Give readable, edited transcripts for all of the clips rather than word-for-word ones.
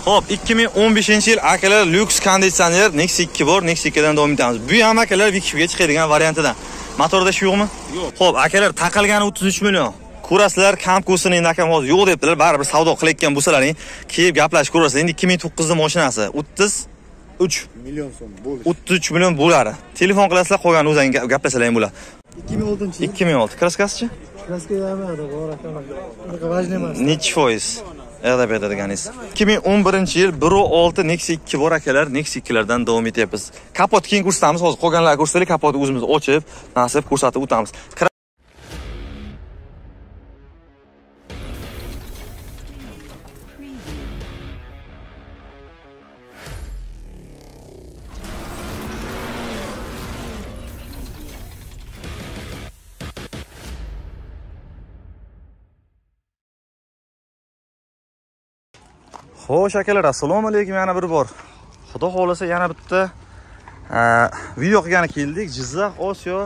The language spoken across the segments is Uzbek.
Xo'p, 2015-yil akalar lyuks konditsioner Nexia 2 bor, Nexia 2 dan davom etamiz. Bu ham akalar Vikipga chiqadigan variantidan. Motorda ish yo'qmi? Yo'q. Xo'p, akalar taqalgani 33 million. Ko'rasizlar, kamkusini endi akam hozir yo'q debdilar. Baribir savdo qilayotgan bo'lsalaring, kelib gaplashib ko'rasizlar. Endi 2009 ning mashinasi 33 million so'm bo'ldi. 33 million bo'ladi. Telefon qilasizlar, qolgan o'zing gaplashsalaring bo'ladi. 2006-yil. 2006. Kraskasichi? Kraska yamadi, bor ekan. Bunaqa vajni emas. Nechi foiz? Erda beradiganingiz. 2011-yil 1.6 Nexia 2 bor akalar, Nexia 2 lardan davom etyapmiz. Kapot keyin ko'rsatamiz, hozir qolganlarni ko'rsataylik, kapotni o'zimiz ochib, nasib ko'rsatib o'tamiz. Xo'sh akalar, assalomu alaykum yana bir bor. Xudo xolasa yana bitta video qilgani keldik. Jizzax Osiyo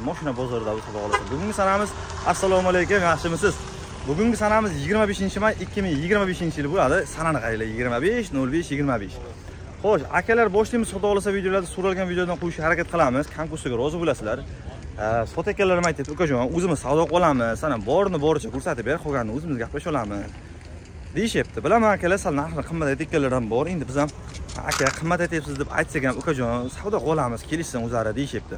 mashina bozorida xudo xolasa. Bugungi sanamiz assalomu alaykum, yaxshimisiz? Bugungi sanamiz 25-may 2025-yil bo'ladi. Sanani qaranglar, 25/05/25. Xo'sh, akalar boshlaymiz xudo xolasa videolarda so'ralgan videodan qo'yishga harakat qilamiz. Kamkusiga rozi bo'lasizlar. Sot akalarim aytdi, "Ukajon, o'zimiz savdo qilamiz. Sana borni boricha ko'rsatib ber, qolganini o'zimiz gaplashib olamiz." deyishibdi. Bilaman akalar, sal narxni qimmat aytganlar ham bor. Endi biz ham aka qimmat aytyapsiz deb aytsak ham, "Ukajon, savdo qilamiz, kelishsin o'zlari" deyishibdi.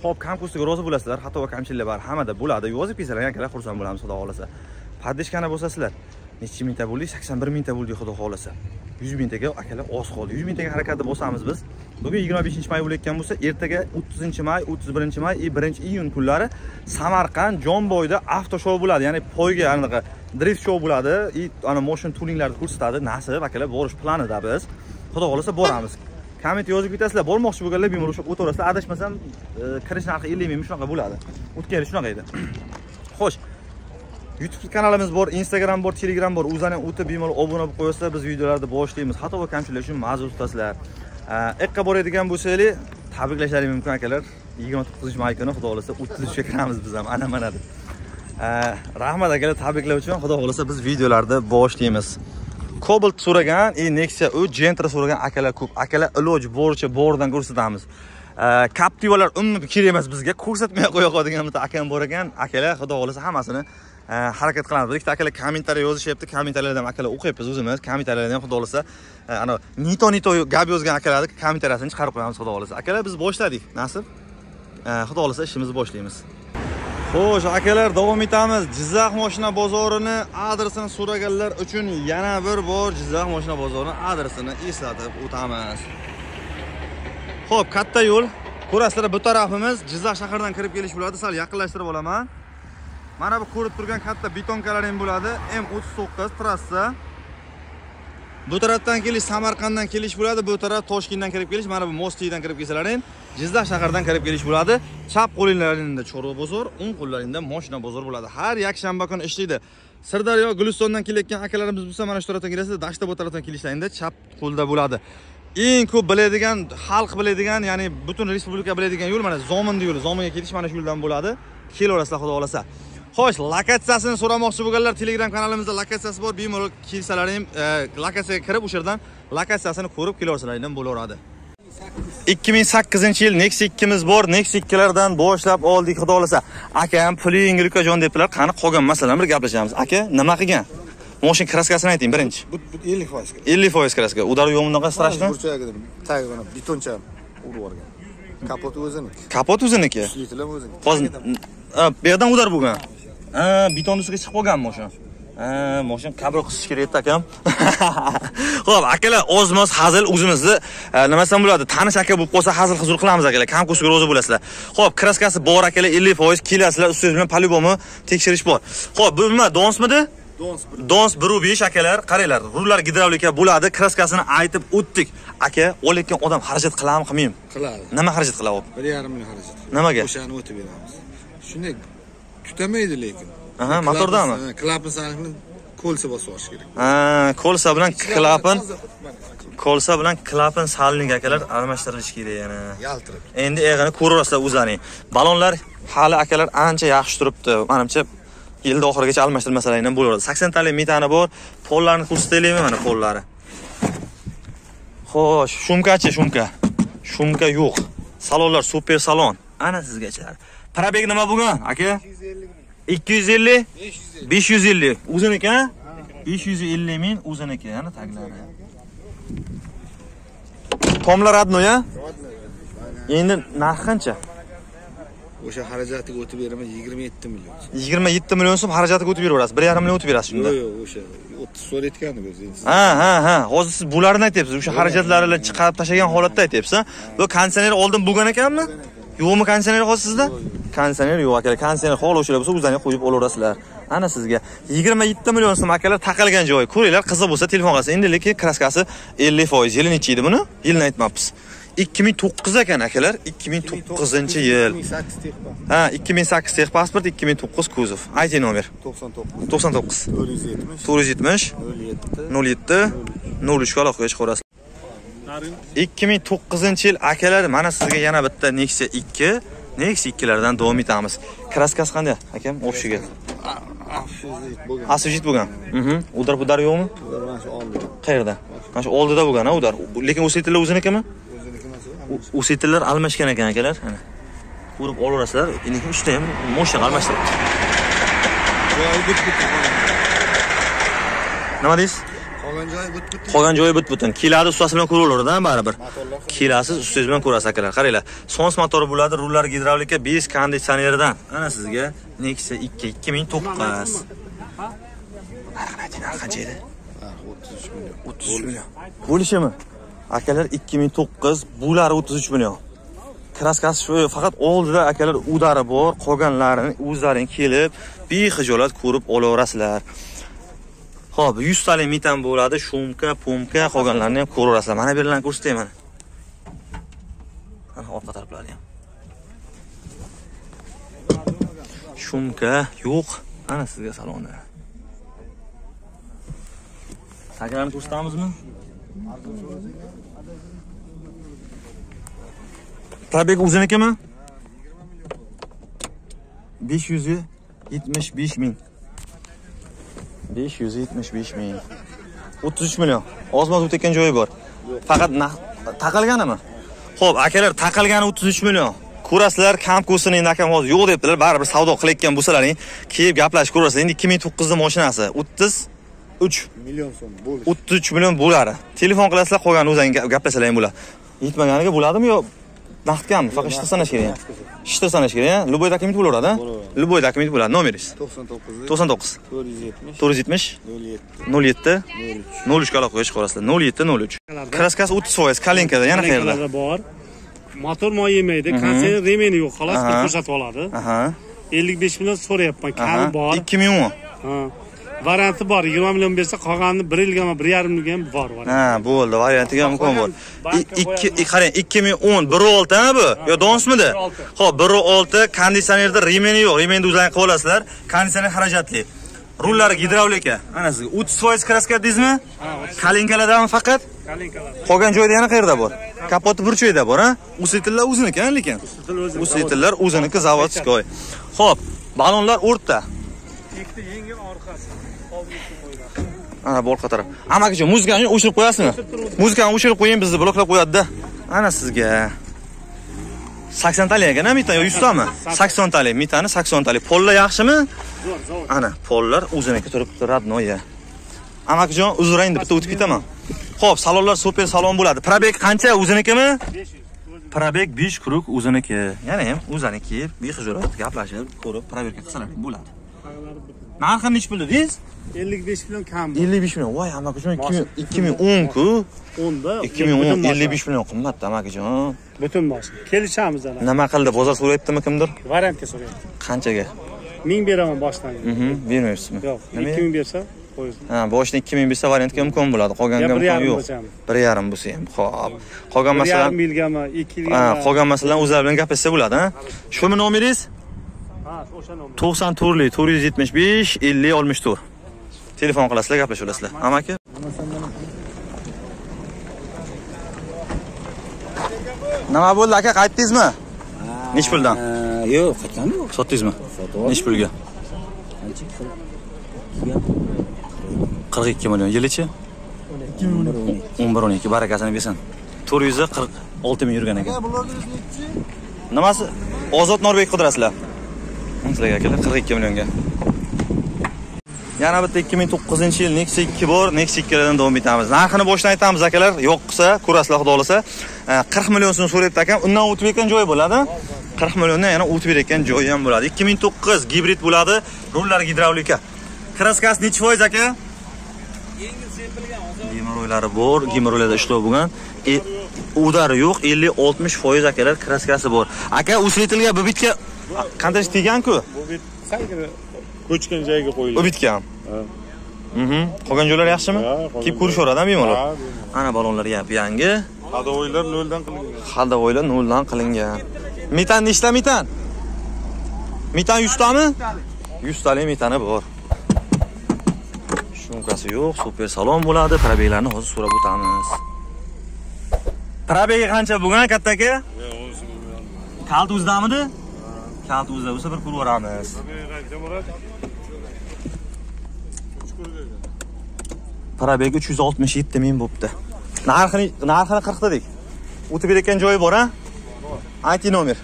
Xo'p, kamkusiga rozi bo'lasizlar, xato va kamchiliklar bor, hammada bo'ladi. Yozib kelsalar akalar, xursand bo'lamiz xudo xolasa. Paddishkani bo'lsasizlar, necha mingta bo'ldik? 81 mingta bo'ldik xudo xolasa. 100 mingtaga akalar oz qoldi. 100 mingtaga harakatda bo'lsamiz biz. Bugun 25-may bo'layotgan bo'lsa, ertaga 30-may, 31-may, 1-iyun kunlari Samarqand Jonboyda avto show bo'ladi. Ya'ni poyga anaqa drift show bo'ladi. Ana motion tuninglarni ko'rsatadi. Nasib akalar borish planida biz. Xudo xolasa boramiz. Komment yozib ketasizlar, bormoqchi bo'lganlar bemalol o'sha o'tirasizlar. Adashmasam, kirish narxi 50 ming shunaqa bo'ladi. O'tgan yil shunaqa edi. Xo'sh, YouTube kanalimiz bor, Instagram bor, Telegram bor. O'zani o'tib bemalol obuna bo'lib qo'yasizlar, biz videolarni boshlaymiz. Xato va kamchiliklar uchun ma'zur tutasizlar. Eqqa boradigan bo'lsangiz, tabriklashlarim mumkin akalar. 29-may kuni xudo xolasa 33 ga kiramiz biz ham. Ana mana deb. Rahmat akalar, tabriklar uchun. Xudo xolasa biz videolarni boshlaymiz. Cobalt so'ragan, Nexia u Gentra so'ragan akalar ko'p. Akalar iloji boricha bordan ko'rsatamiz. Captivalar umuman kerak emas bizga, ko'rsatmay qo'ya qoladigan bitta akam bor ekan. Akalar xudo xolasa hammasini harakat qilamiz. Ikkita akalar kommentariy yozishyapti, kommentariyalardan akalar o'qiyapmiz o'zimiz. Kommentariyalardan ham xudo xolasa ana nito gap yozgan akalarning kommentariyasini chiqarib qo'yamiz xudo xolasa. Akalar biz boshladik, nasib. Xudo xolasa ishimizni boshlaymiz. Xo'sh, akalar, davom etamiz. Jizzax mashina bozorini adresini so'raganlar uchun yana bir bor Jizzax mashina bozorining adresini eslatib o'tamiz. Xo'p, katta yo'l. Ko'rasizlar, bu tarafimiz Jizzax shahridan kirib kelish bo'ladi. Sal yaqinlashtirib olaman. Mana bu ko'rib turgan katta betonkalaring bo'ladi. M39 trassa. Bu tarafdan kelish Samarqanddan kelish bo'ladi, bu taraf Toshkentdan kirib kelish, mana bu Mostidan kirib kelsalaring, Jizzax shahridan kirib kelish bo'ladi. Chap qo'linglaringda Chorva bozor, o'ng qo'llaringda mashina bozor bo'ladi. Har yakshanba kuni ishlaydi. Sirdaryo, Gulistondan kelayotgan akalarimiz bo'lsa, mana shu tarafdan kelasizlar, Dashta bu tarafdan kelishlaringda chap qo'lda bo'ladi. Eng ko'p biladigan, xalq biladigan, ya'ni butun respublika biladigan yo'l mana Zomin yo'li. Zominga ketish mana shu yo'ldan bo'ladi. Kelaverasizlar xudo xolasa. Xo'sh, lokatsiyasini so'ramoqchi bo'lganlar Telegram kanalimizda lokatsiyasi bor. Bemalol kelsalaring, lokatsiyaga kirib o'sha yerdan lokatsiyasini ko'rib kelaversalaring bo'laveradi. 2008-yil Nexia 2miz bor. Nexia 2lardan boshlab oldik xudo xolasa. Akam puling Lukajon debdilar. Qani qolgan masalani bir gaplashamiz. Aka, nima qilgan? Mashina kraskasini ayting birinchi. Bu 50%. 50% kraska. Udar yo'qmi strashmi? Burchagidan tagiga mana betoncha urib yuborgan. Kapot o'ziniki. Kapot o'ziniki. Ushlitilar o'ziniki. Hozir bu yerdan udar bo'lgan. Beton ustiga chiqib qolgan mashina. Mashina kabel qisish kerak edi akam. Xo'p, akalar, ozmoz hazil o'zimizni nima desam bo'ladi? Tanish aka bo'lib qolsa hazil huzur qilamiz akalar. Kamkusiga rozi bo'lasizlar. Xo'p, kraskasi bor akalar, 50% kelasizlar, ustingiz bilan polybomi tekshirish bor. Xo'p, bu nima? Donsmidi? Dons 1.5 akalar, qaranglar, rullar gidravlika bo'ladi. Kraskasini aytib o'tdik. Aka, olayotgan odam xarajat qiladimi, qilmaymi? Qiladi. Nima xarajat qiladi? 1.5 million xarajat. Nimaga? O'shani o'tib beramiz. Shunday kutamaydi lekin. Aha, motordami? Klapan saniqni kolsa bosib olish kerak. Kolsa bilan klapan salning akalar almashtirilishi kerak yana. Yaltirib. Endi eg'ini ko'raverasizlar o'zlaring. Balonlar hali akalar ancha yaxshi turibdi. Menimcha yilda oxirigacha almashtirmasalaring ham bo'laveradi. 80 talik metani bor, Pollarni ko'rsataylikmi mana pollari. Xo'sh, shumkachi, shumka. Shumka yo'q. Salonlar super salon. Ana sizgacha. Probeg nima bo'lgan, aka? 250? 550. O'ziniki, ha? 550 ming o'ziniki, ana taglari. Tomlar adno ya? Endi narx qancha? O'sha xarajatiga o'tib beraman 27 million. 27 million so'm xarajatiga o'tib beraverasiz. 1,5 million o'tib berasiz shunda. Yo'q, o'sha 30 so'm aytgandik o'zi. Ha. Hozir siz bularni aytyapsiz. O'sha xarajatlarni chiqarib tashlagan holatda aytyapsiz. Bu konditsioner oldin bo'lgan ekanmi? Yo'qmi konditsioner hozir sizda? Konditsioner yo'q akalar. Konditsioner hol o'shalar bo'lsa o'zingizga qo'yib olaverasizlar. Ana sizga 27 million so'm akalar taqilgan joyi. Ko'ringlar, qiziq bo'lsa telefon qilasiz. Endi lekin kraskasi 50%. Yili necha edi buni? Yilni aytmabmiz. 2009 ekan akalar, 2009-yil. 2008 texpasport, 2009 kuzov. IT nomer 99 470 07 03 ga aloqaga chiqarasiz. 2009-yil akalar, mana sizga yana bitta Nexia 2, Nexia 2lardan davom etamiz. Kraskasi qanday, akam? O'xshiga. Asujit bo'lgan. Udar budar yo'qmi? Mana shu oldida. Qayerda? Mana shu oldida bo'lgan, udar. Lekin o'sitlar o'zinikimi? O'sitlar almashgan ekan akalar. Mana. Ko'rib olaverasizlar. Endi ishda ham moshina almashtirib. Nima deysiz? Qolgan joyi but-butun. Kilasi ustasi bilan ko'raveradi, baribir. Kilasi ustangiz bilan ko'rasiz akalar. Qaranglar. Sons motori bo'ladi, rullar gidravlika, 5 konditsionerdan. Ana sizga Nexia 2 2009. Qancha edi? 33 million. 33 million. Bo'lishimi? Akalar 2009, bular 33 million. Kraskasi shu, faqat oldida akalar udari bor, qolganlarini o'zlaring kelib, bexijolat ko'rib olaverasizlar. Xo'p, 100 talik metan bo'ladi, shumka, pomka, qolganlarini ham ko'raverasizlar. Mana bu yerlarni ko'rsatayman. Mana orqa taraflari ham. Shumka yo'q. Ana sizga salonni. Taglarni ko'rsatamizmi? Probeg o'zinikimi? 575 ming. 575 ming. 33 million. Ozmoz o'tayotgan joyi bor. Faqat taqilganimi? Xo'p, akalar, taqilgani 33 million. Ko'rasizlar, kam ko'sini endi akam hozir yo'q debdilar. Baribir savdo qilayotgan bo'lsalaring, kelib gaplashib ko'rasizlar. Endi 2009 ning mashinasi 33 million so'm bo'ladi. 33 million bo'ladi. Telefon qilasizlar, qolgan o'zingizga gaplashsalaring bo'ladi. Yetmaganiga bo'ladimi yo naqdganmi? Faqat ishda sanash kerak. Ishda sanash kerak, Luboy dokument bo'laveradi, ha? Luboy dokument bo'ladi. Nomeringiz? 99 470 07 03 ga aloqaga chiqarasizlar. 07 03. Kraskasi 30%, kalinkada yana qayerda? Bor. Motor moy yemaydi, konditsioner remeni yo'q, xolos ko'rsatib oladi. 55 million so'rayapman, kami bor. 2010. Ha. Varianti bor, 20 million bersa qolganini 1 yilgami, 1,5 yilga ham bor. Ha, bo'ldi, variantiga ham imkon bor. Qarang, 2010 1.6 ha bu? Yo, donsmidi? Xo'p, 1.6 konditsionerda remeni yo'q. Remeni o'zlaringiz qilib olasizlar. Konditsioner xarajatli. Rullari gidravlika. Ana sizga 30% kraska dedingizmi? Kalinkalardanmi faqat? Kalinkalar. Qolgan joyda yana qayerda bor? Kapoti burchakda bor, ha? Usitillar o'ziniki, lekin. Usitillar o'ziniki zavodskoy. Xo'p, balonlar o'rta. Ikkita yengil orqasi. Ana bu orqa taraf. Amakijon, muzikani o'chirib qo'yasizmi? Muzikani o'chirib qo'ying, bizni bloklab qo'yadi-da. Ana sizga 80 talik ekan, mita yo 100 tami? 80 talik, mitani 80 talik. Pollar yaxshimi? Zo'r. Ana, pollar o'ziniki turibdi, radnoya. Amakijon, uzrang deb bitta o'tib ketaman. Xo'p, salonlar super salon bo'ladi. Probeg qancha? O'zinikimi? 500. Probeg 5 kuruk o'ziniki. Yana ham o'ziniki, bexijolat gaplashib, ko'rib, probegga qilsalar bo'ladi. Narxi nech pul dedingiz? 55 million kam. 55 million. Voy, amakijon 2010 ku. 10da 2010 55 million qimmat amakijon. Butun boshqa. Kelishamiz ana. Nima qildi? Bozor so'rayaptimi kimdir? Variantga so'rayapti. Qanchaga? 1000 beraman boshdan. Bermayapsizmi? Yo'q, 2000 bersa qo'yasiz. Ha, boshdan 2000 bersa variantga imkon bo'ladi. Qolganga imkon yo'q. 1,5 bo'lsa ham. Xo'p. Qolgan masalan 1,5 yilgami, 2 yilgami. Ha, qolgan masalan o'zlari bilan gaplashsa bo'ladi, ha? Shumi nomeringiz? Ha, o'sha nomer. 94 475 50 64. Telefon qilasizlar, gaplashaverasizlar. Amaki? Nima bo'ldi aka, qaytdingizmi? Nech puldan? Yo'q, qaytgani yo'q. Sotdingizmi? Nech pulga? 42 million. Yilichi? 11-12. Barakasini bersin. 446 ming yurgan ekan. Nimasi? Ozod Norbek qidirasizlar. Sizlarga akalar 42 millionga. Yana bitta 2009-yil Nexia 2 bor. Nexia 2lardan davom etamiz. Narxini boshdan aytamiz akalar. Yo'qsa, ko'rasizlar xudo xolasa. 40 million so'm so'rayapti akam. Undan o'tib ketgan joyi bo'ladi. 40 milliondan yana o'tib ketgan joyi ham bo'ladi. 2009 gibrid bo'ladi. Rullar gidravlika. Kraskasi necha foiz aka? Yengil sepilgan hozir. Gemoroylari bor, gemoroylarda ishlov bo'lgan. Udari yo'q, 50-60% akalar kraskasi bor. Aka, usritilga bu bitga qanday tegan-ku? Bu bit saydir ko'chgan joyga qo'yilgan. Bu bitga ham. Qolgan joylar yaxshimi? Kelib ko'rishaveradi-mi bemalol? Ana balonlar yangi. Hadovoylar noldan qilingan. Hadovoylar noldan qilingan. Metan nechta metan? Metan 100 tami? 100 talik metani bor. Shumkasi yo'q, super salon bo'ladi. Probeglarni hozir so'rab o'tamiz. Probegi qancha bo'lgan katta aka? Kalt o'zdamidi? Kalt o'zda bo'lsa bir pul beramiz. Probegi 367 ming bo'pti. Narxini 40 dedik. O'tib ketgan joyi bor, ha? Ayting nomer.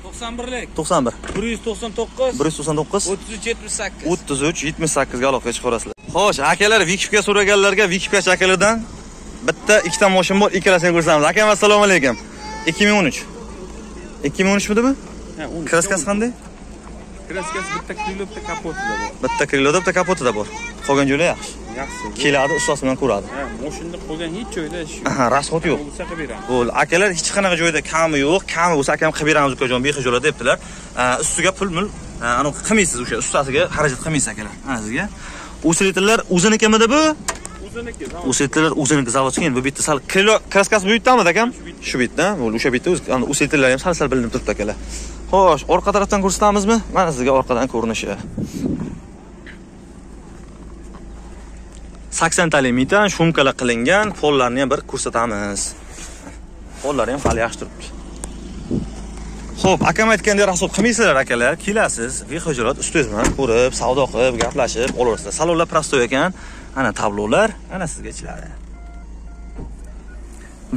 91lik. 91. 199. 199 3378. 3378 ga aloqaga chiqarasizlar. Xo'sh, akalar Vikipga so'raganlarga Vikipgacha akalardan bitta ikkita mashina bor, ikkalasini ko'rsatamiz. Akam assalomu alaykum. 2013. 2013 midi bu? Ha, 13. Kraskasi qanday? Kraskasi bitta krilo, bitta kapotida bor. Bitta kriloda, bitta kapotida bor. Qolgan joylar yaxshi. Yaxshi. Keladi, ustasi bilan ko'radi. Ha, mashinada qolgan hech joyda ish yo'q. Aha, rasxot yo'q. Bo'lsa qilib beramiz. Bo'l, akalar hech qanaqa joyda kami yo'q. Kami bo'lsa akam qilib beramiz ukajon, bexijolat debdilar. Ustiga pul-mul, aniq qilmaysiz o'sha ustasiga xarajat qilmaysiz akalar. Ha, sizga. Usritillar o'zinikimidi bu? O'ziniki. Usritillar o'ziniki zavodchikin. Bu bitta sal krilo kraskasi bu bittami akam? Shu bitta. Bo'l, o'sha bitta usritillar ham sal bilinib turibdi akalar. Xo'sh, orqa tarafdan ko'rsatamizmi? Mana sizga orqadan ko'rinishi. 80 talik metan shumkalar qilingan, pollarni ham bir ko'rsatamiz. Pollari ham hali yaxshi turibdi. Xo'p, akam aytgandek hisob qilmaysizlar akalar, kelasiz, bexijolat ustozman ko'rib, savdo qilib, gaplashib olasizlar. Salonlar prostoy ekan, ana tablolar, ana sizga ichiladi.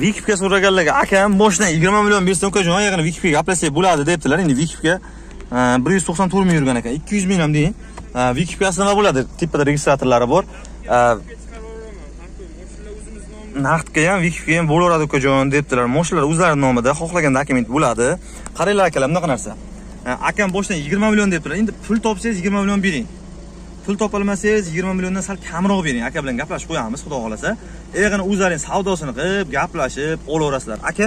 Vikipga so'raganlarga akam boshdan 20 million bersa ukajon, yaqin Vikipga gaplashsak bo'ladi debdilar. Endi Vikipga 194 ming yurgan ekan, 200 ming ham deng. Vikipgasi nima bo'ladi? Tipada registratorlari bor. Naqdga ham Vikipga ham bo'laveradi ukajon debdilar. Mashinalar o'zlarining nomida, xohlagan dokument bo'ladi. Qaranglar akalar, bunaqa narsa. Akam boshdan 20 million debdilar. Endi pul topsangiz 20 million bering. Pul topolmasangiz 20 milliondan sal kamroq bering. Aka bilan gaplashib qo'yamiz, xudo xolasa. Yig'ini o'zlaring savdosini qilib, gaplashib olaverasizlar. Aka,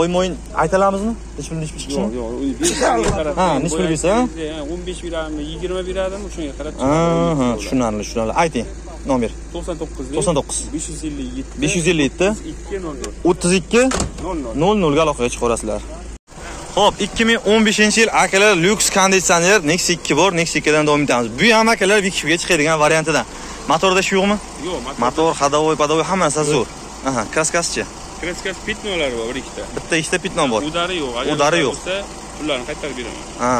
o'ymo'yin aytalamizmi? Nechpul chiqishini? Yo'q, yo'q. Ha, nechpul bersa? 15 beradimi, 20 beradimi, shunga qarab Ha, tushunarli. Ayting. Nomer 99 557 557 32 00 ga aloqaga chiqarasizlar. Xo'p, 2015-yil akalar lyuks konditsioner Nexia 2 bor, Nexia 2 dan davom etamiz. Bu ham akalar Vikipga chiqadigan variantidan. Motorda ish yo'qmi? Yo'q, motor, hadovoy, hammasi zo'r. Aha, kraskasi-chi? Kraskasi pitnolari bor, bir ikkita. Bitta ikkita pitnon bor. Udari yo'q. Udari yo'q. Pullarni qaytarib beraman. Ha,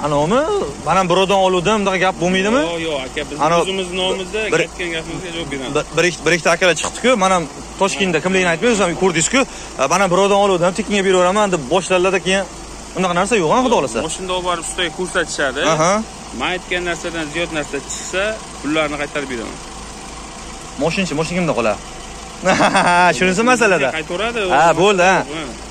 anomi? Mana birovdan oluvdim, bunday gap bo'lmaydimi? Yo'q, aka, biz o'zimiz nomimizda aytgan gapimizga javob beramiz. Bir ikkita akalar chiqdi-ku, mana Toshkentda kimligini aytmaysiz, ham ko'rdingiz-ku. Mana birovdan oluvdim, tekinga beraveraman deb boshlalarda keyin unaqa narsa yo'q-a, xudo xolasa. Mashinada olib borib ustaga ko'rsatishadi. Aha. Men aytgan narsadan ziyod narsa chiqsa, pullarni qaytarib beraman. Mashina kimda qoladi? Shunisi masalada. Qaytaradi. Ha, bo'ldi, ha.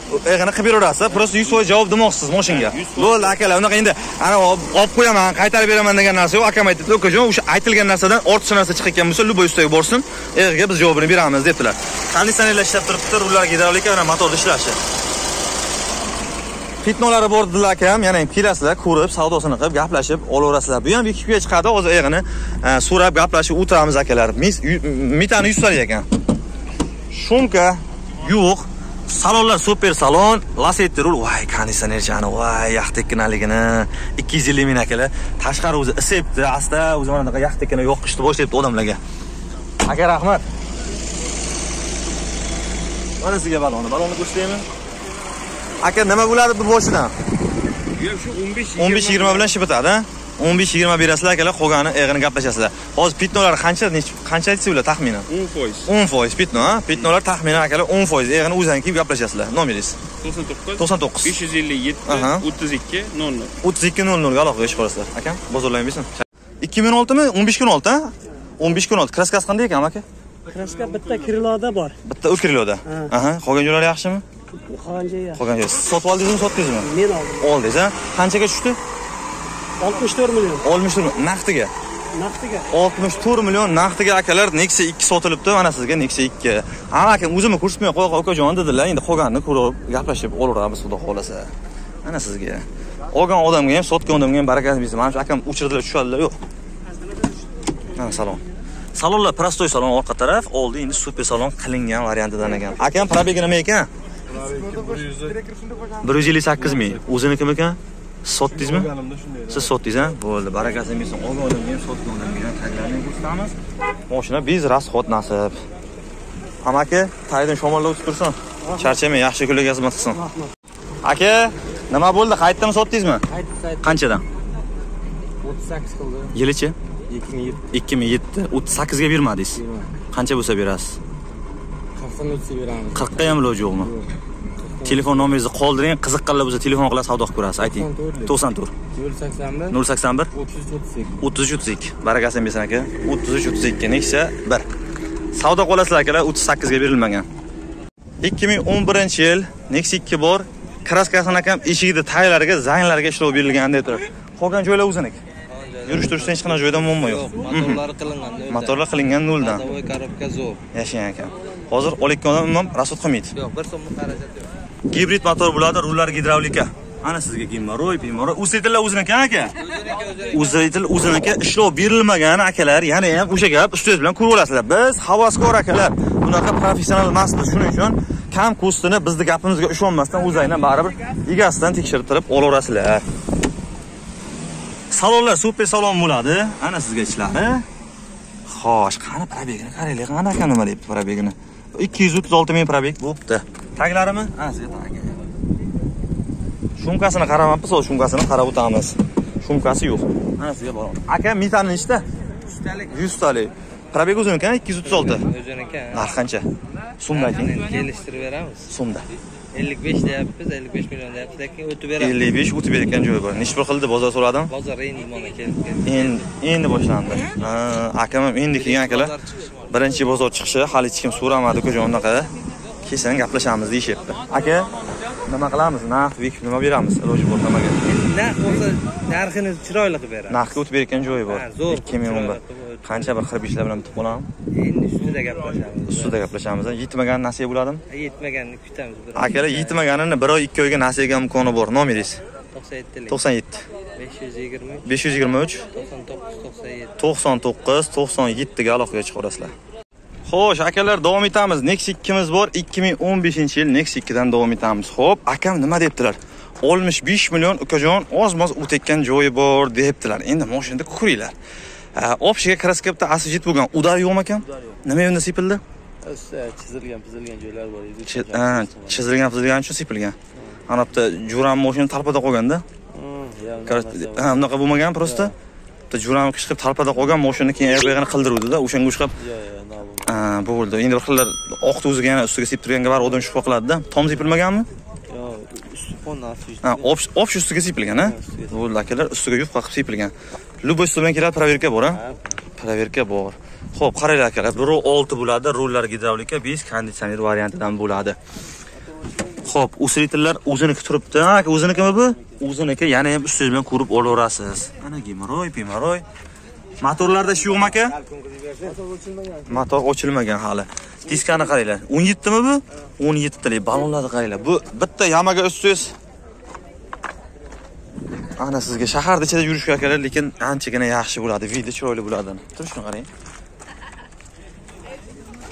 Yig'ini qilib beraverasiz, prosta 100% javob demoqsiz mashinga. Bo'ldi akalar, unaqa endi ana olib qo'yaman, qaytarib beraman degan narsa yo'q. Akam aytdi, "Ukajon, o'sha aytilgan narsadan ortiqcha narsa chiqayotgan bo'lsa, luboy ustaga borsin, yig'iga biz javobini beramiz" debdilar. Konditsionerlar ishlab turibdi, rullar gidravlika va motorda ishlashi. Fitnolari bor dedilar akam, yana ham kelasizlar, ko'rib, savdosini qilib, gaplashib olaverasizlar. Bu ham Vikipga chiqadi, hozir yig'ini so'rab, gaplashib o'tiramiz akalar. Metani 100 talik ekan. Shumka yo'q. Salonlar super salon, Lasetti rul, voy konditsionerchani, voy yaxtekinaligini 250 ming akalar. Tashqari o'zi isibdi, asta o'zi mana bunaqa yaxtekini yoqishni boshlayapti odamlarga. Aka rahmat. Mana sizga balonni ko'rsataymi? Aka nima bo'ladi bu boshidan? Yo'q, shu 15-20 bilan ish bitadi, ha? 15-20 berasizlar akalar, qolgani eg'ini gaplashasizlar. Hozir pitnolar qancha aytsa ular taxminan? 10%. 10% pitno, ha? Pitnolar taxminan akalar 10%. Eg'ini o'zingizga kelib gaplashasizlar. Nomeringiz? 99 557 32 00. 3200 ga aloqaga chiqib qolasizlar. Akam, bozorlaymiz. 2016 mi? 15 kun oldi, ha? 15 kun oldi. Kraskasi qanday ekan, aka? Kraska bitta kriloda bor. Bitta u kriloda. Aha, qolgan joylari yaxshimi? Qolgan joyi. Sotib oldingizmi, sotdingizmi? Men oldim. Oldingiz, ha? Qanchaga tushdi? 64 million. 64 million naqdiga. Naqdiga. 64 million naqdiga akalar Nexia 2 sotilibdi. Mana sizga Nexia 2. Ha, akam o'zimni ko'rsatmay qo'ya okajon dedilar. Endi qolganini ko'rib, gaplashib olaveramiz, xudo xolasa. Mana sizga. Olgan odamga ham, sotgan odamga ham barakatli bo'lsin. Mana shu akam o'chirdilar, tushadilar, yo'q. Mana salon. Salonlar prostoy salon orqa taraf, oldi endi super salon qilingan variantidan ekan. Akam probegi nima ekan? 158 ming. O'zinikimi ekan? Sotdingizmi? Siz sotdingiz, ha? Bo'ldi, barakasi bo'lsin. Olgan odamga ham, sotgan odamga ham taglarni ko'rsatamiz. Mashina biz rasxod nasib. Amaki, taydan shamollab o'tib tursin. Charchamay, yaxshi kunlarga xizmat qilsin. Aka, nima bo'ldi? Qaytdimi, sotdingizmi? Qaytdi. Qanchadan? 38 qildi. Yilichi? 2007. 38 ga bermadingiz. Qancha bo'lsa berasiz? 40 o'tsa beramiz. 40 ga ham iloji yo'qmi? Telefon nomeringizni qoldiring, qiziqqanlar bo'lsa telefon qilib savdo qilib ko'rasiz, ayting. 94 081 081 33 barakasi bersin aka. 33 Nexia 1. Savdo qolasizlar akalar, 38 ga berilmagan. 2011-yil Nexia 2 bor. Kraskasini ham eshigida, taylariga, zanglariga ishlov berilgan deb turibdi. Qolgan joylar o'ziniki. Yurish turishda hech qanday joyda muammo yo'q. Motorlari qilingan. Motorlar qilingan noldan. Voy korobka zo'r. Yashagan ekan. Hozir olayotgan odam imom rasod qilmaydi. Yo'q, bir so'mlik xarajat yo'q. Gibrid motor bo'ladi, rullar gidravlika. Ana sizga gimmaroy, pimmaroy. Usitlar o'ziniki aka. Usitlar o'ziniki ishlov berilmagan akalar, yana ham o'sha gap ustoz bilan ko'rib olasizlar. Biz havaskor akalar. Bunaqa professional emasmiz. Shuning uchun kam kostini bizni gapimizga ishonmasdan o'zingizdan baribir egasidan tekshirtirib olaverasizlar. Salonlar super salon bo'ladi. Ana sizga ishlari. Xo'sh, qani probegini qaraylik. Qani aka nima deyapti probegini? 236 ming probeg bo'pti. Taglarimi? Ana sizga tag. Shumkasini qaramabmiz, o shumkasini qarab o'tamiz. Shumkasi yo'q. Ana sizga boramiz. Aka metani nechta? 100 talik. Probeg o'ziniki 236. O'ziniki. Narx qancha? So'mda ayting. Kelishtirib beramiz. So'mda. 55 deyapmiz, 55 million deyapmiz, lekin o'tib beramiz. 55 o'tib bergan joyi bor. Necha pul qildi bozor so'radim? Bozor endi mana kelib. Endi boshlandi. Akam ham endi kelgan akalar. Birinchi bozor chiqishi hali hech kim so'ramadi, ko'jon unaqa. Keyin gaplashamiz deyishyapti. Aka, nima qilamiz? Narx bekib nima beramiz? Iloji bor nimaga? Narx bo'lsa, narxini chiroyli qilib beramiz. Narxga o'tib bergan joyi bor. 2011. Qancha bir qirib ishlar bilan bitib qolam? Endi ustida gaplashamiz. Ustida gaplashamiz. Yetmagan nasiya bo'ladimi? Yetmaganini kutamiz. Akalar, yetmaganini 1 oy 2 oyga nasiyaga imkoni bor. Nomeringiz? 97 523 99 ga aloqaga chiqaverasizlar. Xo'sh, akalar, davom etamiz. Nexia 2miz bor. 2015-yil Nexia 2dan davom etamiz. Xo'p, akam nima debdilar? 65 million ukajon ozmoz o'tayotgan joyi bor debdilar. Endi mashinada ko'ringlar. Opshiga kraskapda asijit bo'lgan. Udar yo'qmi ekan? Nima yo'nda sepildi? Chizilgan joylar bor edi. Chizilgan uchun sepilgan. Ana bitta juram mashina talpada qolganda. Unaqa bo'lmagan prosta. Bitta juram qishqib talpada qolgan mashina keyin oyog'ini qildiruvdi-da, o'shanga o'xshab. Bo'ldi. Endi bir xillar oqni o'ziga yana ustiga septirganga bar odam shubha qiladi-da. Tom sepilmaganmi? Yo'q, ustixon asij. Opsh ustiga sepilgan, ha? Bo'ldi, akalar, ustiga yufqa qilib sepilgan. Любой bilan keladi, proverka bor, ha? Proverka bor. Xo'p, qaranglar akalar, 1.6 bo'ladi, rullar gidravlika, 5 konditsioner variantidan bo'ladi. Xo'p, usitlar o'ziniki turibdi. Aka, o'zinikimi bu? O'ziniki, yana ham ustiz bilan ko'rib olaverasiz. Ana gimroy, pimaroy. Motorlarda ish yo'qmi aka? Motor ochilmagan hali. Diskani qaranglar. 17 mi bu? 17 talik balonlarni qaranglar. Bu bitta Yamaga ustiz. Ana sizga shaharda ichida yurishga akalar, lekin anchagina yaxshi bo'ladi. Video chiroyli bo'ladi. Turishni qarang.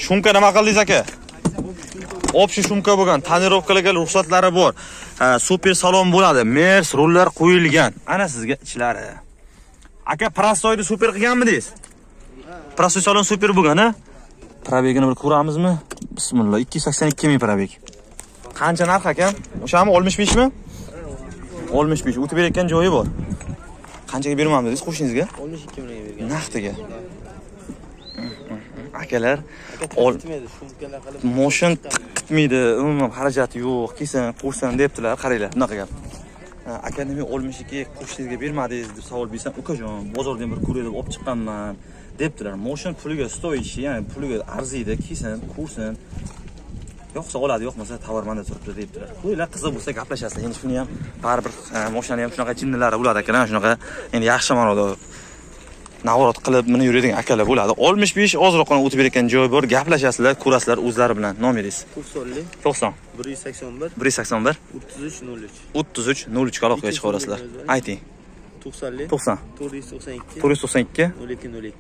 Shumka nima qildingiz aka? Opshi shumka bo'lgan, tonirovkalarga ruxsatlari bor. Super salon bo'ladi. Mers rullar qo'yilgan. Ana sizga ichlari. Aka, prostoyni super qilganmidingiz? Prostoy salon super bo'lgan-a? Probegini bir ko'ramizmi? Bismillah, 282 ming probeg. Qancha narx akam? O'shami 65 mi? 65. O'tib berayotgan joyi bor. Qanchaga bermoqchi dedingiz qo'shningizga? 12 millionga bergan. Naqdiga. Akalar, Olmaydi, shumkalar qilib. moshin qitmaydi, umuman xarajati yo'q, kelsin, qo'shsin debdilar, qaranglar, bunaqa gap. Aka nima 12ga qo'shningizga bermadingiz deb savol bersam, ukajon, bozordan bir ko'rib olib chiqqanman debdilar. Moshin puliga stoyishi, ya'ni puliga arziydi, kelsin, ko'rsin. Yo'qsa oladi, yo'qmasa tovarmanda turibdi debdilar. Qo'ylar qiziq bo'lsa gaplashasiz. Endi shuni ham baribir mashinani ham shunaqa jinnilari bo'ladi akalar, shunaqa endi yaxshi ma'noda navorat qilib meni yuradigan akalar bo'ladi. 65 ozroqona o'tib bergan joy bor, gaplashasizlar, ko'rasizlar o'zlari bilan. Nomeringiz? 90 181 181 33 03. 33 03 ga aloqaga chiqa olasizlar. Ayting. 90 492 492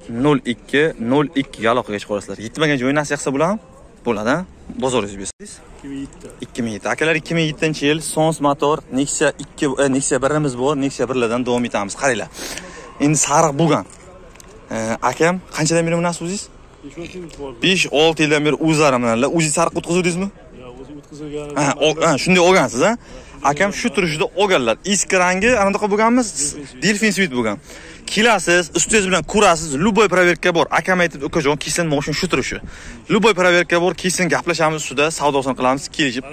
02 02 ga aloqaga chiqa olasizlar. Yetmagan joy nasib qilsa bo'ladimi? Bo'ladi. Bozoringiz bersangiz 2007. Akalar 2007-yil Sons motor Nexia 2 Nexia 1imiz bor. Nexia 1lardan davom etamiz. Qaranglar. Endi sariq bo'lgan. Akam qanchadan beri bunasiz o'zingiz? 5-6 yildan beri o'zlari bilanlar. O'zingiz sariq o'tkazuvdingizmi? Yo'q, o'zi o'tkazilgan. Ha, shunday olgansiz, ha? Akam shu turishida olganlar. Eski rangi anaqa bo'lganmiz, Delfin Sweet bo'lgan. Kelasiz, ustingiz bilan ko'rasiz, luboy proverka bor. Akam aytib, "Ukajon, kelsin, moshin shu turishi." Luboy proverka bor, kelsin, gaplashamiz ustida, savdosini qilamiz, kelishib.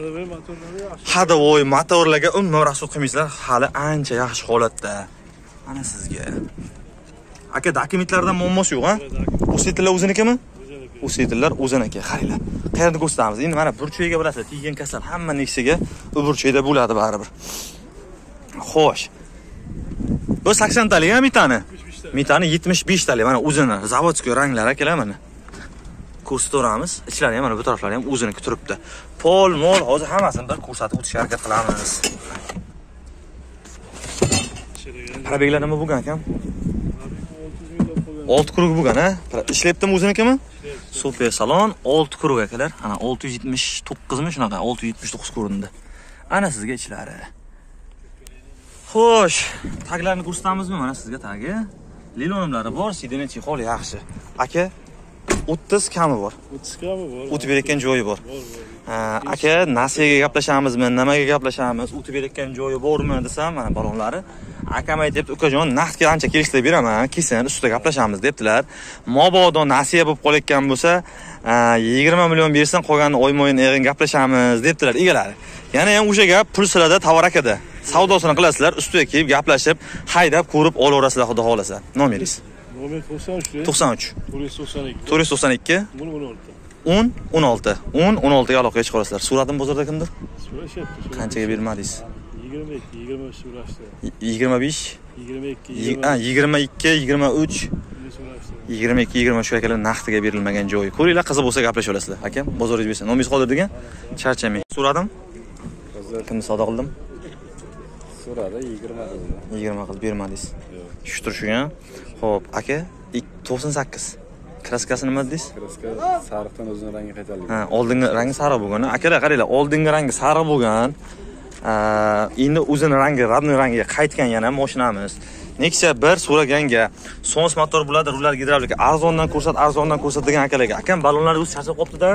Hadavoy motorlarga umuman rasul qilmaysizlar, hali ancha yaxshi holatda. Mana sizga. Aka, dokumentlardan muammosi yo'q, ha? O'sitlar o'zinikimi? O'sitlar o'ziniki. Qaranglar. Qayerda ko'rsatamiz? Endi mana burchoyiga bilasizlar, tiygan kasal hamma Nexia'ga u burchoyda bo'ladi baribir. Xo'sh. Bu 80 talik ham mitani. Mitani 75 talik. Mana o'zini zavodskiy ranglar akalar mana. Ko'rsatamiz. Ichlari ham mana bu taraflari ham o'ziniki turibdi. Pol, mol, hozir hammasini bir ko'rsatib o'tishga harakat qilamiz. Probeglar nima bo'lgan ekan? 6 krug bo'lgan, ha? Ishlayaptimi o'zinikimi? Super salon 6 krug akalar. Ana 679 mi shunaqa? 679 ko'rindi. Ana sizga ichlari. Xo'sh, taglarni ko'rsatamizmi? Mana sizga tagi. Lilonimlari bor, sidenchi holi yaxshi. Aka 30 kami bor. 30 kami bor. O'tib berayotgan joyi bor. Aka, nasiyaga gaplashamizmi, nimaga gaplashamiz, o'tib berayotgan joyi bormi desam, mana balonlari. Akam aytibdi, "Ukajon, naqdga ancha kelishtirib beraman, kelsin, ustida gaplashamiz" debdilar. Mobodo nasiya bo'lib qolayotgan bo'lsa, 20 million bersin, qolganini oyma-oyin eg'in gaplashamiz debdilar egalari. Yana ham o'sha gap pul silada, tovar akada. Savdosini qilasizlar, ustiga kelib gaplashib, haydab ko'rib olaverasizlar, xudo xolasa. Nomeringiz? Nomer 93 93 492 492 16 10 16 ga aloqaga chiqa olasizlar. Suratim bozorda kimdir? So'rashyapti. Qanchaga bermadingiz? 22 so'rashdi. 25 22 23 22 shu akalar naqdiga berilmagan joyi. Ko'ringlar, qiziq bo'lsa gaplashib olasizlar. Akam, bozoringiz bersin. Nomingiz qoldirdigan? Charchamang. So'radim. Kimni savdo qildim? So'radi 20 qilib bermadingiz. Shu turishigan. Xo'p, aka, 98. Kraskasi nima dedingiz? Kraska sariqdan o'zining rangi qaytarilgan. Ha, oldingi rangi sariq bo'lgan. Akalar, qaranglar, oldingi rangi sariq bo'lgan. Endi o'zining rangi, radniy rangiga qaytgan yana mashinamiz. Nexia 1 so'raganga Sons motor bo'ladi, rullar gidravlika. Arzondan ko'rsat degan akalarga. Akam balonlari o'zi charchab qopti-da.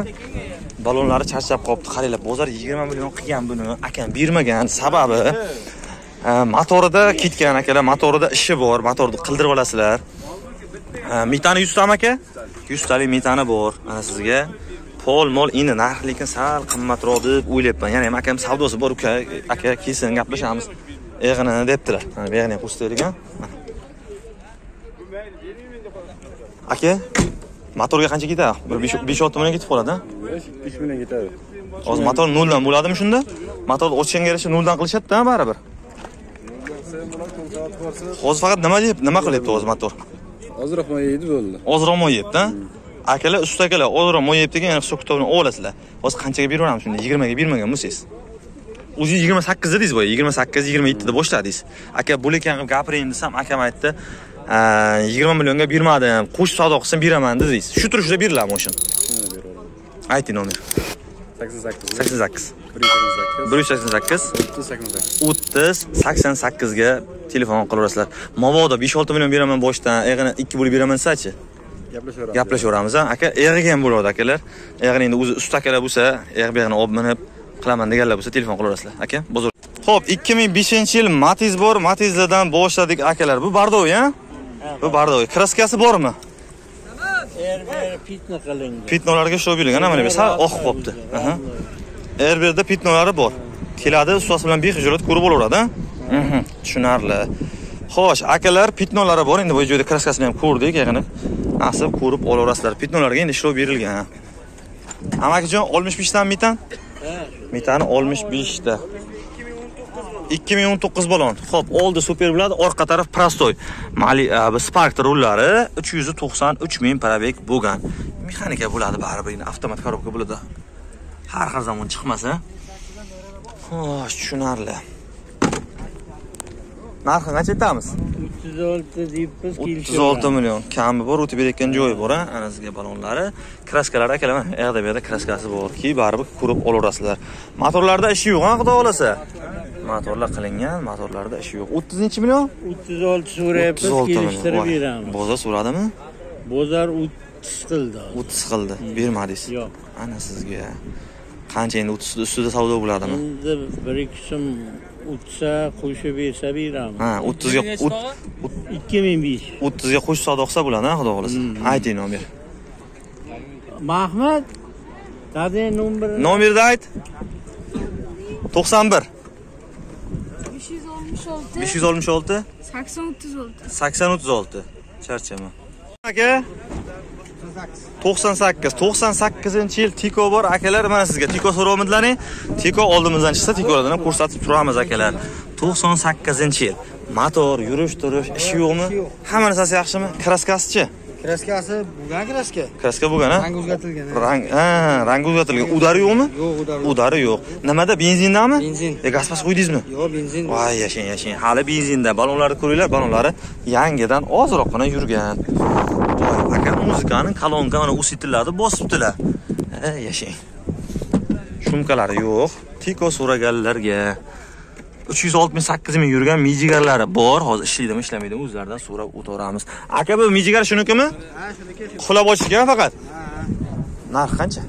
Balonlari charchab qopti. Qaranglar, bozor 20 million qilgan buni. Akam bermagan sababi motorida ketgan akalar, motorida ishi bor, motorni qildirib olasizlar. Metani 100 tam aka? 100 talik metani bor. Mana sizga pol mol endi narx lekin sal qimmatroq deb o'ylayapman. Yana ham akam savdosi bor, aka kelsin gaplashamiz. Eg'ini debdilar. Mana bu yerni ko'rsataylik, ha. Aka, motorga qancha ketadi? 5-6 million ketib qoladi, ha? 5 million ketadi. Hozir motor 0 dan bo'ladimi shunda? Motorni ochganga yarasha 0 dan qilishadi-da baribir. Hozir faqat nima qilyapti hozir motor? Ozroq moy yeydi bo'ldi. Ozroq moy yeyapti, ha? Akalar, usta akalar, ozroq moy yeyapti degan hisob kitobini olasizlar. Hozir qanchaga beramiz shunda? 20 ga bermagan bo'lsangiz. O'zi 28 dedingiz boya, 28, 27 da boshladingiz. Aka, bo'lekan qilib gapiring desam, akam aytdi, 20 millionga bermadim, qo'shib savdo qilsam beraman dedingiz. Shu turishda beriladi mashin. Ayting nomer. 88 188 3088 ga telefon qilaverasizlar. Mobodo 5-6 million beraman boshdan, eg'ini 2 bo'lib beraman desachi. Gaplashaveramiz, ha. Aka, eg'iga ham bo'ladi akalar. Eg'ini endi o'zi usta akalar bo'lsa, eg'i beg'ini olib minib qilaman deganlar bo'lsa telefon qilaverasizlar. Aka, bozor Xo'p, 2005-yil Matiz bor, Matizlardan boshladik akalar. Bu Bardoy, ha? Bu Bardoy. Kraskasi bormi? Pitna qilingan. Pitnolarga shu bo'lgan, mana bu sal oq qopti. Aha. Erberda pitnolari bor. Keladi, ustasi bilan bexijolat ko'rib olaveradi, ha? Tushunarli. Xo'sh, akalar pitnolari bor. Endi bu joyda kraskasini ham ko'rdik, ya'ni asab ko'rib olaverasizlar. Pitnolarga endi ishlov berilgan. Amakijon 65 dan mitan? Mitani 65 ta. 2019 balon. Xo'p, oldi super bo'ladi, orqa taraf prostoy. Spark rullari 393 ming probeg bo'lgan. Mexanika bo'ladi baribir, avtomat korobka bo'ladi. Har zamon chiqmasa. Xo'sh, tushunarli. Narxi qancha aytamiz? 306 deymiz, 36 million. Kami bor, o'tib berayotgan joyi bor, ha? Ana sizga balonlari. Kraskalari akalar, yoqda bu yerda kraskasi borki, baribir ko'rib olaverasizlar. Motorlarda ishi yo'q, ha, xudo xolasa. Motorlar qilingan, motorlarda ishi yo'q. 30-million? 36 so'rayapmiz, kelishtirib beramiz. Bozor so'radimi? Bozor 30 qildi. 30 qildi. Bermadingiz. Yo'q. Ana sizga. Qancha endi 30 ustida savdo bo'ladimi? Endi 1-2 so'm o'tsa, qo'shib bersa beramiz. Ha, 30 ga 2005. 30 ga qo'shib savdo qilsa bo'ladi, ha, xudo xolasa. Ayting nomer. Mahmud. Qanday nomer? Nomerni ayt. 91 566 8036. Charchama. Aka 98-yil Tiko bor akalar, mana sizga Tiko so'rovmidlaring. Tiko oldimizdan chiqsa, Tikolardan ham ko'rsatib turamiz akalar. 98-yil. Motor, yurish-turish, ishi yo'qmi? Hamma narsasi yaxshimi? Kraskasichi? Kraskasi bo'lgan kraska. Kraska bo'lgan, ha? Rang o'zgartirilgan. Rang o'zgartirilgan. Udari yo'qmi? Yo'q, udari. Udari yo'q. Nimada, benzindami? Benzin. Gaz pas qo'ydingizmi? Yo'q, benzin. Voy, yashang. Hali benzinda. Balonlarni ko'ringlar, balonlari yangidan ozroqgina yurgan. Voy, aka muzikaning kolonka mana usitillarni bosibdilar. Yashang. Shumkalari yo'q. Tiko so'raganlarga 368 ming yurgan mijigarlari bor. Hozir ishlaydimi, ishlamaydi, o'zlaridan so'rab o'tiramiz. Aka, bu mijigar shunikimi? Ha, shuniki. Qulab ochgan faqat. Narx qancha?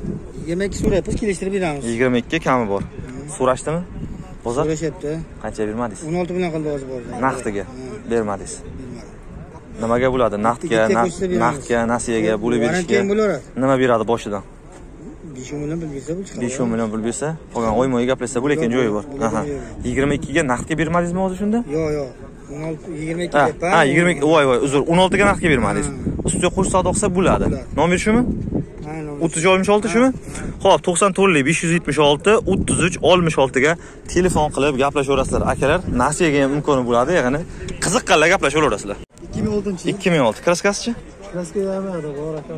22 so'rayapmiz, kelishtirib beramiz. 22 kami bor. So'rashdimi? Bozor So'rashyapti. qancha bermadingiz? 16 million qildi hozir bor. Naqdiga bermadingiz. Nimaga bo'ladi? Naqdga, nasiyaga bo'lib berishga. Nima beradi boshidan? 5 million pul bersa bu chiqadi. 5 million pul bersa, qolgan oymoy gaplashsa bo'lekan joyi bor. Aha. 22 ga naqdga bermadingizmi hozir shunda? Yo'q. 16 22 ga. Ha, 22. Voy, uzr. 16 ga naqdga bermadingiz. Ustiga qo'shib savdo qilsa bo'ladi. Nomer shumi? Ha, nomer. 366 shumi? Xo'p, 94lik 576 33 66 ga telefon qilib gaplashaverasizlar. Akalar, nasiyaga ham imkoni bo'ladi, ya'ni qiziqqanlar gaplashaverasizlar. 2006-yil. 2006. Kraskasichi? Kraska yo'q, bor ekan.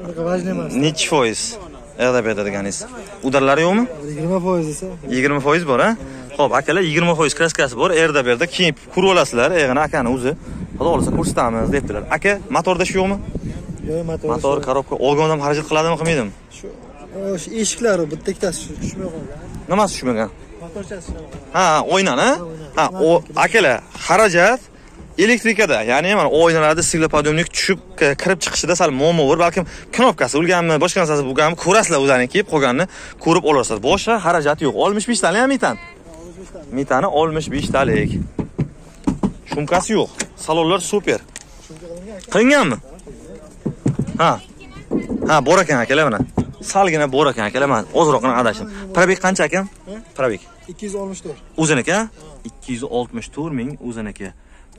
Bunaqa vajni emas. Nechi foiz? Erda beradiganingiz. Udarlari yo'qmi? 20% esa. 20% bor, ha? Xo'p, akalar 20% kraskasi bor. Erda berda kiyib ko'rib olasizlar. Ya'ni akani o'zi. Xudo xolasa ko'rsatamiz debdilar. Aka, motorda shu yo'qmi? Yo'q, Motor, korobka olgan odam xarajat qiladimi, qilmaydimi? Shu eshiklari bitta ikkitasi tushmay qolgan. Nimasi tushmagan? Motorchasi. Ha, o'ynan, ha? Ha, o akalar, xarajat elektrikada, ya'ni mana oynalarda siglopodiyomnik tushib kirib chiqishida sal muammo bor, balkim knopkasi o'lganmi, boshqa narsasi bo'lganmi, ko'rasizlar o'zlaring kelib qolganini ko'rib olasizlar. Boshqa xarajat yo'q. 65 talik ham metan. Metani 65 talik. Shumkasi yo'q. Salonlar super. Qilinganmi? Ha. Ha, bor ekan akalar mana. Salgina bor ekan akalar, men ozroqgina adashim. Probek qancha ekan? Probek 264. O'ziniki? 264 ming o'ziniki.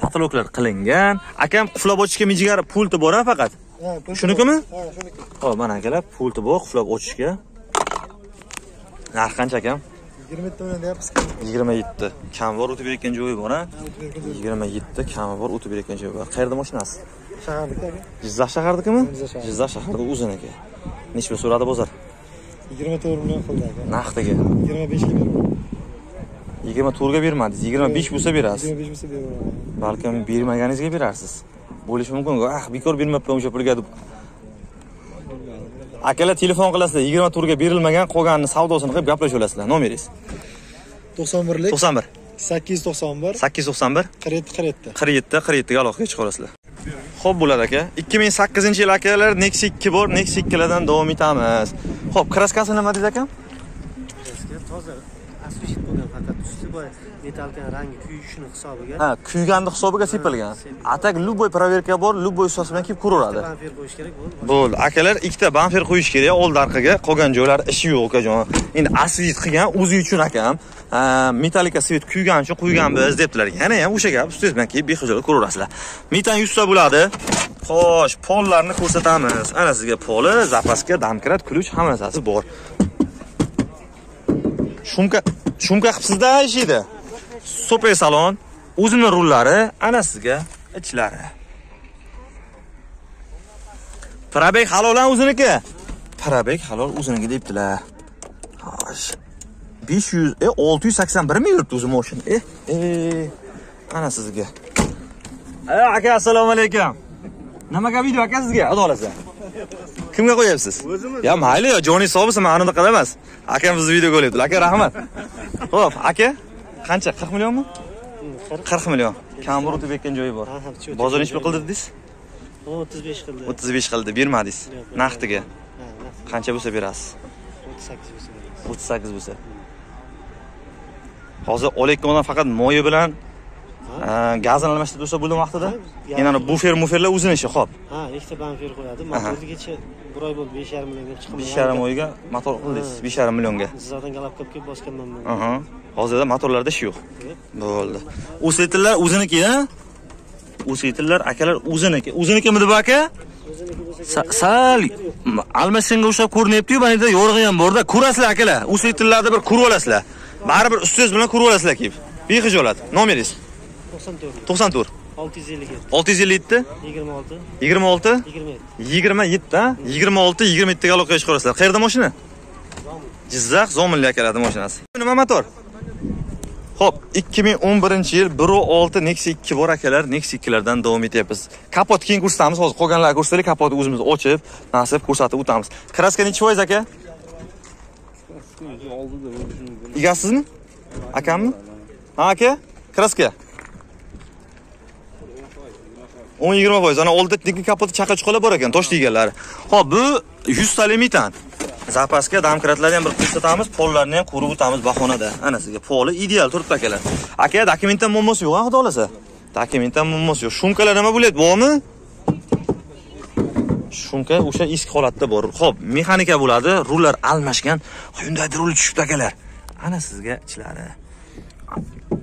Kataloglar qilingan. Akam quflab ochishga mijigar pulti bor-a faqat. Shunikimi? Ha, shuniki. Xo'p, mana akalar, pulti bor quflab ochishga. Narx qancha akam? 27 million deyapsiz. 27. Kam bor o'tib berayotgan joyi bor-a? 27 kam bor o'tib berayotgan joyi bor. Qayerda mashinasi? Shahardagi. Jizzax shahardikimi? Jizzax shaharda o'ziniki. Nechta so'radi bozor? 24 million qildi aka. Naqdiga. 25 ga berdim. 24 ga bermadingiz. 25 bo'lsa berasiz. 25 bo'lsa beraman. Balkim bermaganingizga berarsiz. Bo'lishi mumkin. Bekor bermabman o'sha pulga deb. Akalar telefon qilasizlar, 24 ga berilmagan, qolganini savdosini qilib gaplashaverasizlar. Nomeringiz? 91lik 91 891 891 47 47 ga aloqaga chiqa olasizlar. Xo'p bo'ladi aka. 2008-yil akalar Nexus 2 bor. Nexus 2 lardan davom etamiz. Xo'p, kraskasi nima deysiz aka? Kraska toza. Asfalt bo'lgan faqat usti boy metalkan rangi kuyishini hisobiga. Ha, kuyganda hisobiga sepilgan. Atak любой proverka bor, любой ustoz bilan kelib ko'raveradi. Bamfer qo'yish kerak bo'ldi. Bo'ldi, akalar ikkita bamfer qo'yish kerak, old orqaga, qolgan joylar ishi yo'q akajon. Endi asfalt qilgan o'zi uchun akam, metallika svet kuygan uchun qo'ygan biz debdilar. Yana ham o'sha gap ustoz bilan kelib bexijolat ko'raverasizlar. Metan 100 ta bo'ladi. Xo'sh, pollarni ko'rsatamiz. Ana sizga poli, zapaska, damkrat, ключ hamma narsasi bor. Shumka qilibsiz-da ishida. Super salon, o'zining rullari, ana sizga ichlari. Probek haloldan o'ziniki. Probek halol o'ziniki debdilar. Xo'sh. 681 mi yuribdi o'zi mashina? Ana sizga. Aka, assalomu alaykum. Nimaga video aka sizga? Adolasa. Kimga qo'yapsiz? O'zimiz. Ya mayli, yo Joni hisobisi men aniq emas. Akam bizni video ko'ryapti. Aka, rahmat. Xo'p, aka, qancha? 40 millionmi? 40 million. Kamur o'tib ketgan joyi bor. Bozor nechta qildi dedingiz? 35 qildi. 35 qildi, bermadingiz. Naqdiga. Qancha bo'lsa berasiz? 38 bo'lsa berasiz. 38 bo'lsa. Hozir olayotgan odam faqat moyi bilan gazini almashtirib tursa bo'ldi vaqtida. Yana bufer-muferlar o'zini ishi, xo'p. Ha, ikkita bamfer qo'yadi. Motorgacha 1 oy bo'ldi 5,5 millionga chiqib. 5,5 oyga motor qildingiz, 5,5 millionga. Sizlardan galab kelib bosganman men. Aha. Hozirda motorlarda ish yo'q. Bo'ldi. O'saytillar o'ziniki-a? O'saytillar akalar o'ziniki. O'zinikimi deb aka? Sal almashsinga o'xshab ko'rinyapti-yu, mana yerda yo'rg'i ham bor-da. Ko'rasizlar akalar. O'saytillarni bir ko'rib olasizlar. Baribir ustoz bilan ko'rib olasizlar kelib. Bexijolat. Nomeringiz? 94. 657. 657 26. 26 27. 26 27 ga aloqaga chiqarasizlar. Qayerda mashina? Jizzax Zominli akalarning mashinasi. Nima motor? Xo'p, 2011-yil 1.6 Nexia 2 bor akalar, Nexia 2lardan davom etyapmiz. Kapot keyin ko'rsatamiz, hozir qolganlarni ko'rsataylik, kapotni o'zimiz ochib, nasib ko'rsatib o'tamiz. Kraska necha foiz aka? Egasizmi? Akammi? Ha aka? Kraska 10-20%. Ana oldida texnik kapoti chaqa-chuqalar bor ekan, tosh deganlari. Xo'p, bu 100 tali metan. Zapaska, damkratlarni ham bir ko'rsatamiz, pollarni ham ko'rib o'tamiz bahonada. Ana sizga poli ideal turibdi akalar. Aka, dokumentdan muammosi yo'q, xudo xolasa. Dokumentdan muammosi yo'q. Shumkalar nima bo'lyapti, bormi? Shumka o'sha eski holatda bor. Xo'p, mexanika bo'ladi, rullar almashgan. Hyundai rul tushibdi akalar. Ana sizga ichlari.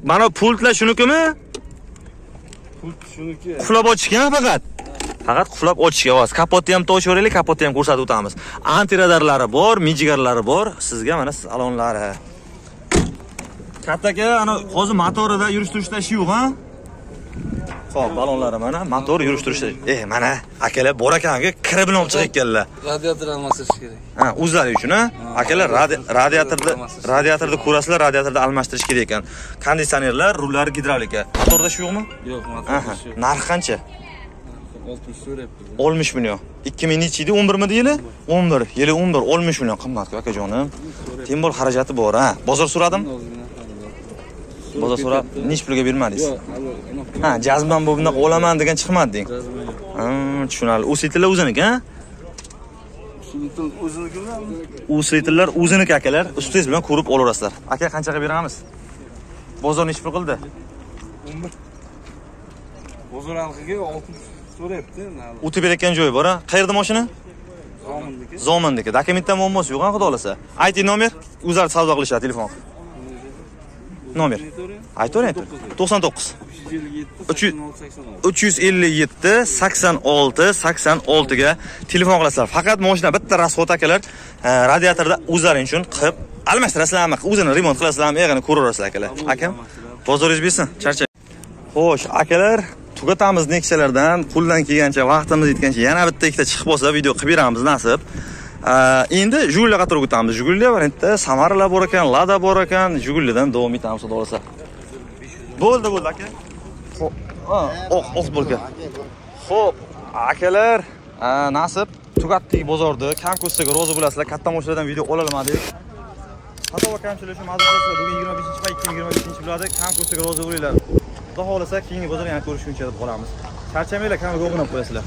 Mana pultlar shunikimi? Pult shuniki. Quflab ochishgan faqat. Faqat quflab ochishga oz. Kapotni ham to'shiraylik, kapotni ham ko'rsatib o'tamiz. Antiradarlari bor, mijigarlari bor. Sizga mana salonlari. Kattaka, ana hozir motorida yurish-turishda ish yo'q, ha? Xo'p, balonlari mana, motor yurish-turishda. Mana akalar bor ekanga kira bilan olib chiqayotganlar. Radiator almashtirish kerak. Ha, o'zlari uchun, ha? Akalar radiatorda ko'rasizlar, radiatorda almashtirish kerak ekan. Konditsionerlar, rullari gidravlika. Motorda ish yo'qmi? Yo'q, motorda ish yo'q. Narxi qancha? 60 so'rayapti. 60 million. 2000 nechi edi? 11 mi deyli? 11. Yili 11, 60 million qimmat akajonim. Tembol xarajati bor, ha. Bozor so'radim. Bozor so'rab, nech pulga bermadingiz? Ha, jazmdan bu bunaqa olaman degan chiqmading. Tushunarli. O'saytillar o'ziniki, ha? O'saytillar o'ziniki akalar. Ustoz bilan ko'rib olaverasizlar. Aka, qanchaga beramiz? Bozor nech pul qildi? 11. Bozor alqiga 60 so'rayapti. O'tib berayotgan joyi bor, ha? Qayerda mashina? Zomindiki. Zomindiki. Dokumentdan muammosi yo'q, xudo xolasa. Ayting nomer, o'zlari savdo qilishadi telefon. Nomer. Aytavering. 99 357 86 86 ga telefon qilasizlar. Faqat mashina bitta rasxot akalar, radiatorda o'zlaring uchun qilib almashtirasizlarmi? O'zini remont qilasizlarmi? Yig'ini ko'raverasizlar akalar. Akam, bozoringiz bersin. Charcha. Xo'sh, akalar, tugatamiz Nexialardan, qo'ldan kelgancha, vaqtimiz yetgancha yana bitta ikkita chiqib bo'lsa video qilib beramiz nasib. Endi Jiguli qator o'tamiz. Jiguli variantda Samaralar bor ekan, Lada bor ekan, Jigulidan davom etamiz xudo xolasa. Bo'ldi aka. Xo'p, bo'ldi. Xo'p, akalar, nasib tugatdik bozorda. Kam ko'rsaga rozi bo'lasizlar. Katta mashinadan video ololmadik. Xato va kamchilik uchun ma'zur bo'lsa, bugun 25-pay 2025 bo'ladi. Kam ko'rsaga rozi bo'linglar. Xudo xolasa keyingi bozor yana ko'rishguncha deb qolamiz. Charchamanglar, kanalga obuna bo'lib qo'yasizlar.